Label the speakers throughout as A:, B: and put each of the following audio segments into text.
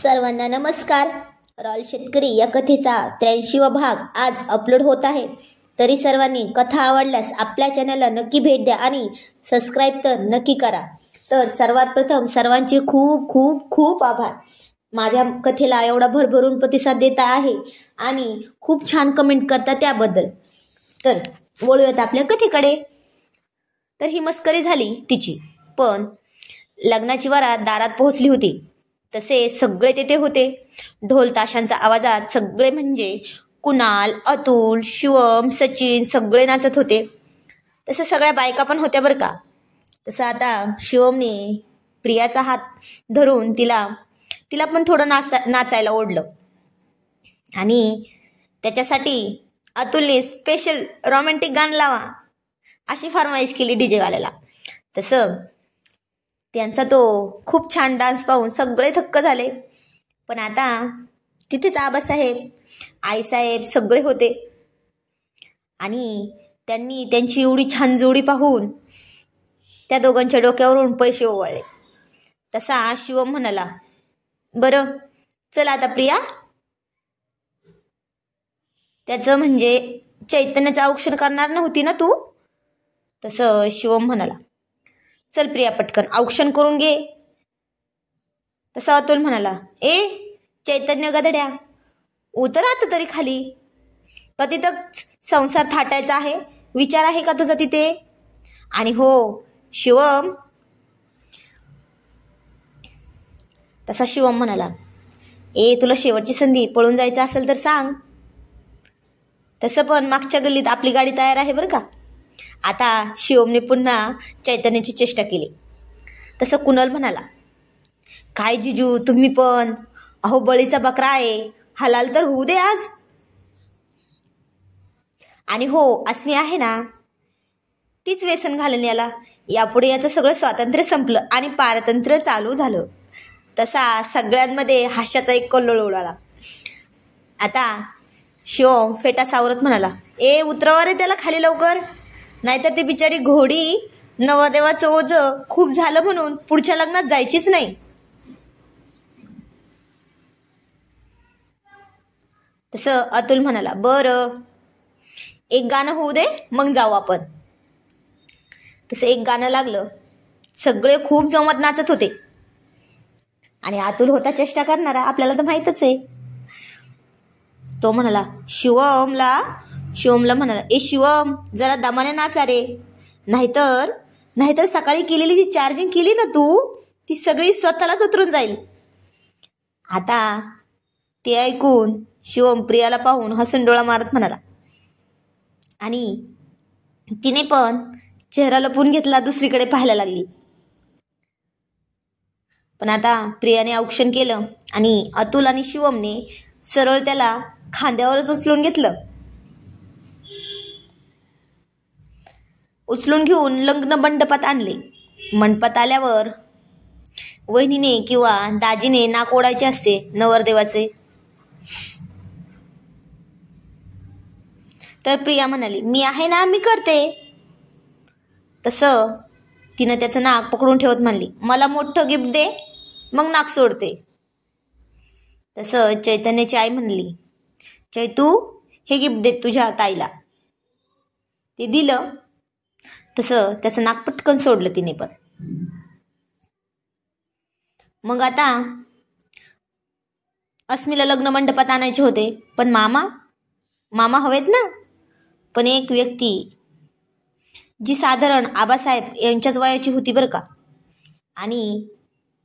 A: सर्वांना नमस्कार. रॉयल शेतकरी या कथेचा 83वा भाग आज अपलोड होत आहे. तरी सर्वांनी कथा आवडल्यास आपल्या चॅनलला नक्की भेट द्या आणि सबस्क्राईब तर नक्की करा. तर सर्वात प्रथम सर्वांचे खूप खूप खूप आभार. माझ्या कथेला एवढा भरभरून प्रतिसाद देता आहे आणि खूप छान कमेंट करता त्याबद्दल. तर वळूयात आपल्या कथेकडे. तर ही मस्करी झाली तिची, पण लग्नाची वरात दारात पोहोचली होती. तसे सगळे तेथे होते. ढोल ताशांच्या आवाजात सगळे म्हणजे कुणाल, अतुल, शिवम, सचिन सगळे नाचत होते. तसं सगळ्या बायका पण होत्या बरं का. तसं आता शिवमने प्रियाचा हात धरून तिला पण थोडं नाचायला ओढलं आणि त्याच्यासाठी अतुलने स्पेशल रोमॅन्टिक गाणं लावा अशी फरमाईश केली डीजेवाल्याला. तसं त्यांचा तो खूप छान डान्स पाहून सगळे थक्क झाले. पण आता तिथेच आबासाहेब, आईसाहेब सगळे होते आणि त्यांनी त्यांची एवढी छान जोडी पाहून त्या दोघांच्या डोक्यावरून पैसे ओवाळले. तसा शिवम म्हणाला, बरं चल आता प्रिया, त्याचं म्हणजे चैतन्याचं औक्षण करणार नव्हती ना तू? तसं शिवम म्हणाला, चल प्रिया पटकन औक्षण करून घे. तसा अतुल म्हणाला, ए चैतन्य गधड्या, उतर आता तरी खाली. का तिथं संसार थाटायचा आहे? विचार आहे का तुझा तिथे? आणि हो शिवम. तसा शिवम म्हणाला, ए तुला शेवटची संधी, पळून जायचं असेल तर सांग. तसं पण मागच्या गल्लीत आपली गाडी तयार आहे बरं का. आता शिवमने पुन्हा चैतन्याची चेष्टा केली. तसं कुणाल म्हणाला, काय जिजू तुम्ही पण, अहो बळीचा बकरा आहे, हलाल तर होऊ दे आज. आणि हो अस्मी आहे ना, तीच व्यसन घालून याला. यापुढे याचं सगळं स्वातंत्र्य संपलं आणि पारतंत्र्य चालू झालं. तसा सगळ्यांमध्ये हास्याचा एक कल्लोळ उडाला. आता शिवम फेटा सावरत म्हणाला, ए उतरवा रे त्याला खाली लवकर, नाहीतर ती बिचारी घोडी नवदेवाचं ओझं खूप झालं म्हणून पुढच्या लग्नात जायचीच नाही. तसं अतुल म्हणाला, बरं एक गाणं होऊ दे मग जाऊ आपण. तसं एक गाणं लागलं. सगळे खूप जमत नाचत होते आणि अतुल होता चेष्टा करणारा, आपल्याला तर माहीतच आहे. तो म्हणाला शिवमला म्हणाला, ए शिवम जरा दमाने नाचा रे, नाहीतर सकाळी केलेली जी चार्जिंग केली ना तू, ती सगळी स्वतःलाच उतरून जाईल. आता ते ऐकून शिवम प्रियाला पाहून हसून डोळा मारत म्हणाला आणि तिने पण चेहरा लपवून घेतला, दुसरीकडे पाहायला लागली. पण आता प्रियाने औक्षण केलं आणि अतुल आणि शिवमने सरळ त्याला खांद्यावरच उचलून घेतलं. उचलून घेऊन लग्न मंडपात आणले. मंडपात आल्यावर वहिनीने किंवा दाजीने नाक ओढायचे असते नवरदेवाचे. तर प्रिया म्हणाली, मी आहे ना, मी करते. तसं तिनं त्याचं नाक पकडून ठेवत म्हणली, मला मोठं गिफ्ट दे मग नाक सोडते. तसं चैतन्याची आई म्हणली, चैतू हे गिफ्ट दे तुझ्या ताईला. ते दिलं. तसं त्याचं नाक पटकन सोडलं तिने पण. मग आता अस्मीला लग्न मंडपात आणायचे होते, पण मामा हवेत ना. पण एक व्यक्ती जी साधारण आबासाहेब यांच्याच वयाची होती बरं का, आणि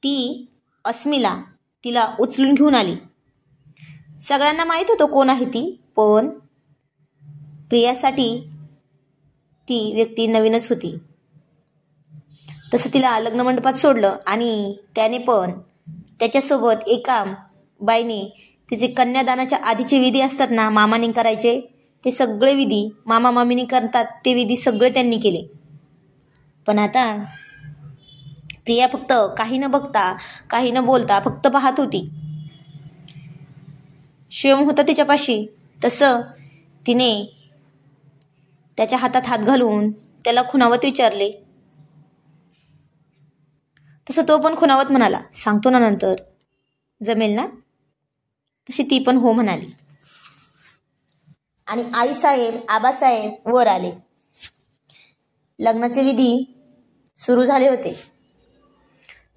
A: ती अस्मीला तिला उचलून घेऊन आली. सगळ्यांना माहीत होतं कोण आहे ती, पण प्रियासाठी ती व्यक्ती नवीनच होती. तसं तिला लग्न मंडपात सोडलं आणि त्याने पण त्याच्यासोबत एका बाईने तिचे कन्यादानाच्या आधीचे विधी असतात ना, मामाने करायचे ते सगळे विधी, मामा मामीने करतात ते विधी सगळे त्यांनी केले. पण आता प्रिया फक्त काही न बघता, काही न बोलता फक्त पाहत होती. शिवम होता तिच्यापाशी. तसं तिने त्याच्या हातात हात घालून त्याला खुणावत विचारले. तसं तो पण खुणावत म्हणाला, सांगतो ना नंतर. जमेल ना? तशी ती पण हो म्हणाली. आणि आईसाहेब आबासाहेब वर आले. लग्नाचे विधी सुरू झाले होते.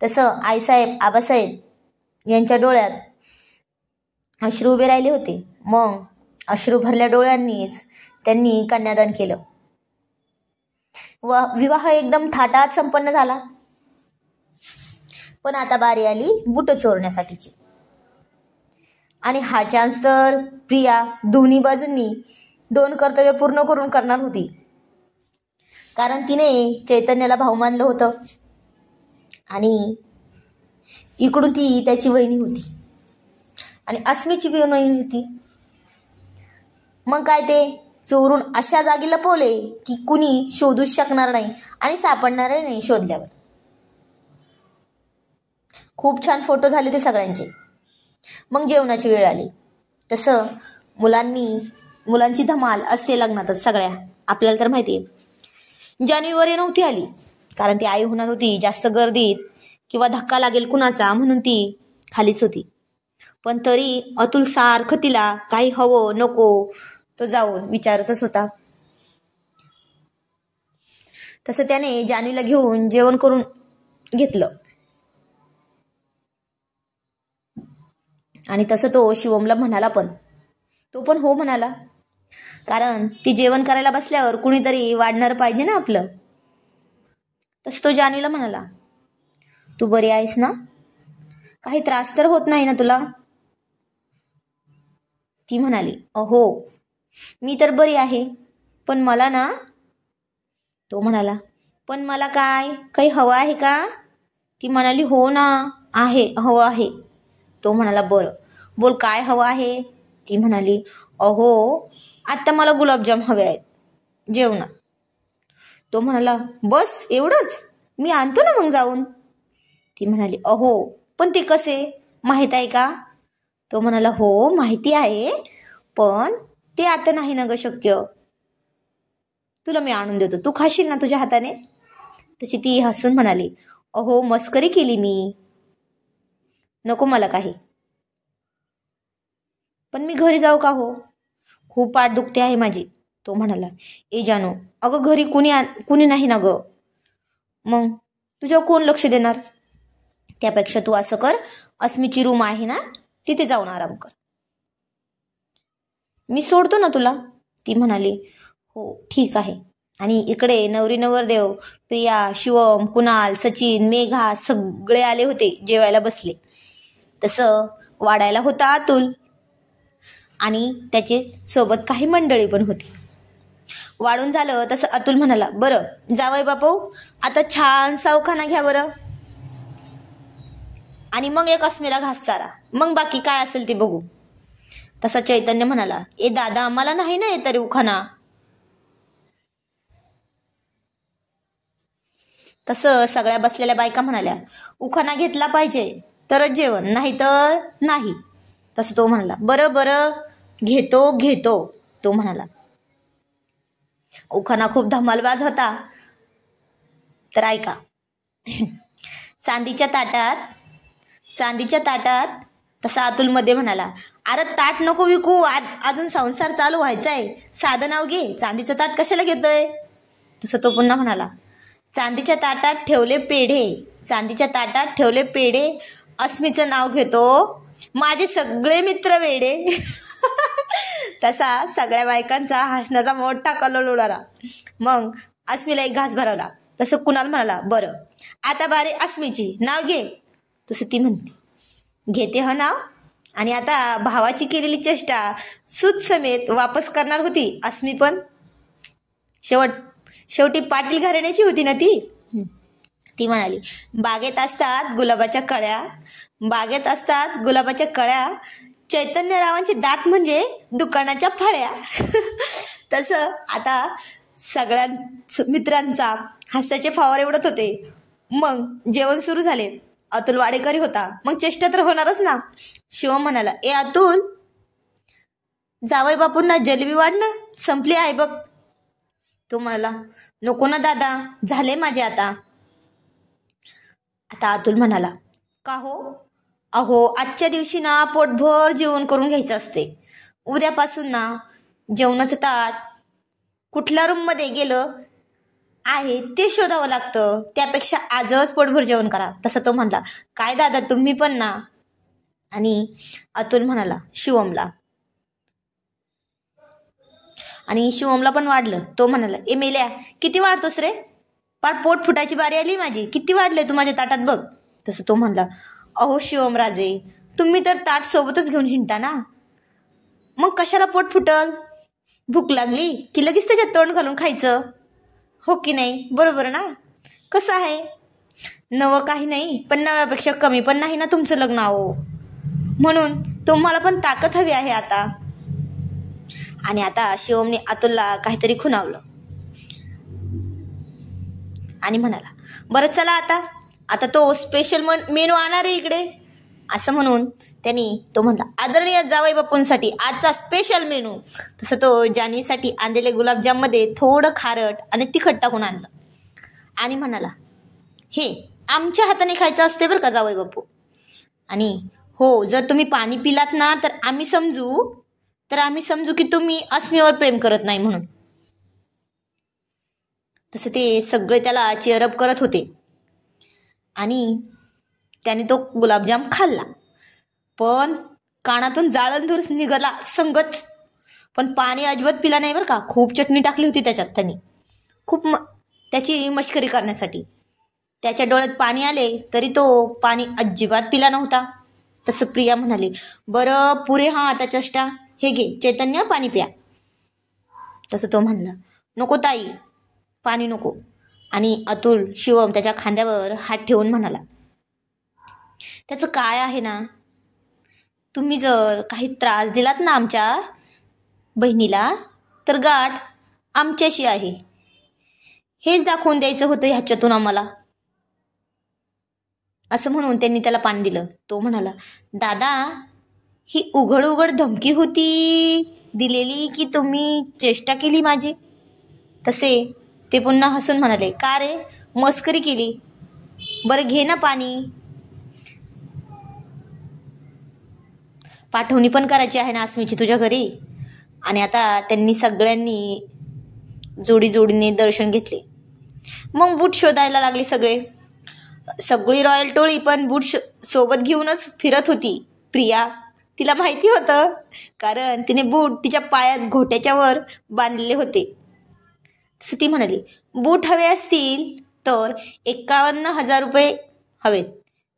A: तसं आईसाहेब आबासाहेब यांच्या डोळ्यात अश्रू उभे राहिले होते. मग अश्रू भरल्या डोळ्यांनीच त्यांनी कन्यादान केलं व विवाह एकदम थाटात संपन्न झाला. पण आता बारी आली बुट चोरण्यासाठीची. आणि हा चान्स तर प्रिया दोन्ही बाजूंनी 2 कर्तव्य पूर्ण करून करणार होती. कारण तिने चैतन्याला भाऊ मानलं होतं आणि इकडून ती त्याची वहिनी होती आणि अस्मीची बी वहिनी होती. मग काय ते चोरून अशा जागी लपवले की कुणी शोधूच शकणार नाही आणि सापडणारही नाही शोधल्यावर. खूप छान फोटो झाले ते सगळ्यांचे. मग जेवणाची वेळ आली. तसं मुलांची धमाल असते लग्नातच सगळ्या. आपल्याला तर माहिती आहे. जानेवारी नव्हती आली कारण ती आई होणार होती. जास्त गर्दीत किंवा धक्का लागेल कुणाचा म्हणून ती खालीच होती. पण तरी अतुल सारखं तिला काही हवं नको तो जाऊन विचारतच होता. तसं त्याने जान्हवीला घेऊन जेवण करून घेतलं आणि तसं तो शिवमला म्हणाला पण. तो पण हो म्हणाला. कारण ती जेवण करायला बसल्यावर कुणीतरी वाढणार पाहिजे ना आपलं. तसं तो जान्हवीला म्हणाला, तू बरी आहेस ना? काही त्रास तर होत नाही ना तुला? ती म्हणाली, हो मी तर बरी आहे, पण मला ना. तो म्हणाला, पण मला काही हवं आहे का? ती म्हणाली, हो ना आहे, हवं आहे. तो म्हणाला, बरं बोल काय हवं आहे? ती म्हणाली, अहो आत्ता मला गुलाबजाम हवे आहेत जेवणात. तो म्हणाला, बस एवढंच? मी आणतो ना मग जाऊन. ती म्हणाली, अहो पण ते कसे माहीत आहे का? तो म्हणाला, हो माहिती आहे, पण ते आता नाही ना ग शक्य. तुला मी आणून देतो, तू खाशील ना तुझ्या हाताने? तशी ती हसून म्हणाली, अहो मस्करी केली मी, नको मला काही. पण मी घरी जाऊ का हो? खूप पाठ दुखते आहे माझी. तो म्हणाला, ए जानू, अगं घरी कुणी नाही ना ग, मग तुझ्यावर कोण लक्ष देणार? त्यापेक्षा तू असं कर, अस्मीची रूम आहे ना तिथे जाऊन आराम कर, मी सोडतो ना तुला. ती म्हणाली, हो ठीक आहे. आणि इकडे नवरी नवरदेव प्रिया, शिवम, कुणाल, सचिन, मेघा सगळे आले होते, जेवायला बसले. तसं वाढायला होता अतुल आणि त्याचे सोबत काही मंडळी पण होती. वाढून झालं तसं अतुल म्हणाला, बरं जावई बापू आता छानसा उखाणा घ्या बरं, आणि मग एक अस्मीला घास चारा, मग बाकी काय असेल ते बघू. तसा चैतन्य म्हणाला, ए दादा मला नाही ना येत तरी उखाणा. तसं सगळ्या बसलेल्या बायका म्हणाल्या, उखाणा घेतला पाहिजे तरच जेवण, नाही तर नाही. तसं तो म्हणाला, बरं बरं घेतो. तो म्हणाला. उखाणा खूप धमालबाज होता, तर ऐका. चांदीच्या ताटात तसा अतुल मध्ये म्हणाला, अरे ताट नको विकू, अजून संसार चालू व्हायचा आहे, साधं नाव घे, चांदीचं ताट कशाला घेतोय? तसं तो पुन्हा म्हणाला, चांदीच्या ताटात ठेवले पेढे, अस्मीचं नाव घेतो, माझे सगळे मित्र वेडे. तसा सगळ्या बायकांचा हसण्याचा मोठा कल्लोळ उडाला. मग अस्मीला एक घास भरवला. तसं कुणाल म्हणाला, बरं आता बारी अस्मीची, नाव घे. तसं ती म्हणते, घेते हा नाव. आणि आता भावाची केलेली चेष्टा सूत समेत वापस करणार होती अस्मी पण. शेवटी पाटील घराण्याची होती ना ती. ती म्हणाली, बागेत असतात गुलाबाच्या कळ्या, चैतन्यरावांचे दात म्हणजे दुकानाच्या फळ्या. तसं आता सगळ्या मित्रांचा हास्याचे फावारे उडत होते. मग जेवण सुरू झाले. अतुल वाडेकरी होता, मग चेष्टा तर होणारच ना. शिवम म्हणाला, ए अतुल, जावई बापूंना जलेबी वाढ ना, संपली आहे बघ. तो म्हणाला, नको ना दादा, झाले माझे आता. अतुल म्हणाला, का हो? अहो, आजच्या दिवशी ना पोटभर जेवण करून घ्यायचं असते. उद्यापासून ना जेवणाचं ताट कुठल्या रूममध्ये गेलं आहे ते शोधावं लागतं. त्यापेक्षा आजच पोटभर जेवण करा. तसं तो म्हणला. काय दादा तुम्ही पण ना. आणि अतुल म्हणाला शिवमला. आणि शिवमला पण वाढलं. तो म्हणाला, ए मेल्या किती वाढतोस रे? पार पोट फुटायची बारी आली माझी. किती वाढले तू माझ्या ताटात बघ. तसं तो म्हणला, अहो शिवमराजे, तुम्ही तर ताट सोबतच घेऊन हिंडता ना, मग कशाला पोट फुटल? भूक लागली की लगेच त्याच्यात तोंड घालून खायचं, हो की नाही? बरोबर ना? कसं आहे, नवं काही नाही पण नव्यापेक्षा कमी पण नाही ना तुमचं लग्न. आहो, म्हणून तुम्हाला पण ताकद हवी आहे आता. आणि आता शिवमने अतुलला काहीतरी खुणावलं आणि म्हणाला, बरं चला आता तो स्पेशल मेनू आणणार आहे इकडे. असं म्हणून तो म्हणला, आदरणीय जावई बापूंसाठी आजचा स्पेशल मेनू. तसं तो जान्हवीसाठी आणलेले गुलाबजाममध्ये थोडं खारट आणि तिखट टाकून आणलं आणि म्हणाला, हे आमच्या हाताने खायचं असते बरं का जावई बापू. आणि हो, जर तुम्ही पाणी पिलात ना तर आम्ही समजू की तुम्ही अस्मीवर प्रेम करत नाही म्हणून. तसं ते सगळे त्याला चेअरअप करत होते आणि त्याने तो गुलाबजाम खाल्ला. पण कानातून जाळंधूर निघाला संगच. पण पाणी अजिबात पिला नाही बरं का. खूप चटणी टाकली होती त्याच्यात त्यांनी, खूप त्याची मश्करी करण्यासाठी. त्याच्या डोळ्यात पाणी आले तरी तो पाणी अजिबात पिला नव्हता. तसं प्रिया म्हणाली, बरं पुरे हा आता चष्टा, हे घे चैतन्य पाणी प्या. तसं तो म्हणला, नको ताई पाणी नको. आणि अतुल शिवम त्याच्या खांद्यावर हात ठेवून म्हणाला, त्याचं काय आहे ना, तुम्ही जर काही त्रास दिलात ना आमच्या बहिणीला तर गाठ आमच्याशी आहे, हेच दाखवून द्यायचं होतं ह्याच्यातून आम्हाला. असं म्हणून त्यांनी त्याला पाणी दिलं. तो म्हणाला, दादा ही उघड उघड धमकी होती दिलेली की तुम्ही चेष्टा केली माझी? तसे ते पुन्हा हसून म्हणाले, का रे मस्करी केली? बरं घे ना पाणी. पाठवणी पण करायची आहे ना अस्मीची तुझ्या घरी. आणि आता त्यांनी सगळ्यांनी जोडीने दर्शन घेतले. मग बूट शोधायला लागले सगळी रॉयल टोळी. पण बूट सोबत घेऊनच फिरत होती प्रिया. तिला माहिती होतं, कारण तिने बूट तिच्या पायात घोट्याच्या वर बांधलेले होते. तसं ती म्हणाली, बूट हवे असतील तर 51,000 रुपये हवेत,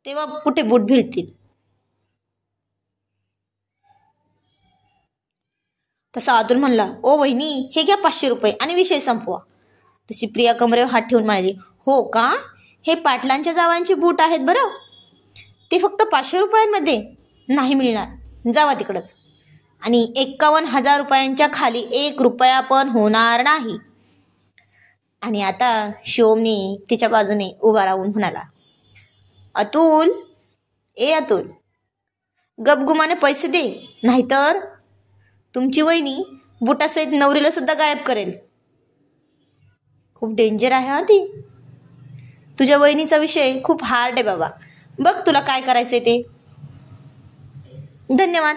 A: तेव्हा कुठे बूट भेटतील. तसा अतुल म्हणला, ओ वहिनी हे घ्या 500 रुपये आणि विषय संपवा. तशी प्रिया कमरेवर हात ठेवून म्हणाली, हो का, हे पाटलांच्या जावांचे बूट आहेत बरं, ते फक्त 500 रुपयांमध्ये नाही मिळणार, जावा तिकडंच. आणि 51,000 रुपयांच्या खाली 1 रुपया पण होणार नाही. आणि आता शिवमने तिच्या बाजूने उभा राहून म्हणाला, अतुल गपगुमाने पैसे दे, नाहीतर तुमची वहिनी बुटासहित नवरीला सुद्धा गायब करेल. खूप डेंजर आहे हा ती. तुझ्या वहिनीचा विषय खूप हार्ड आहे बाबा. बघ तुला काय करायचंय ते. धन्यवाद.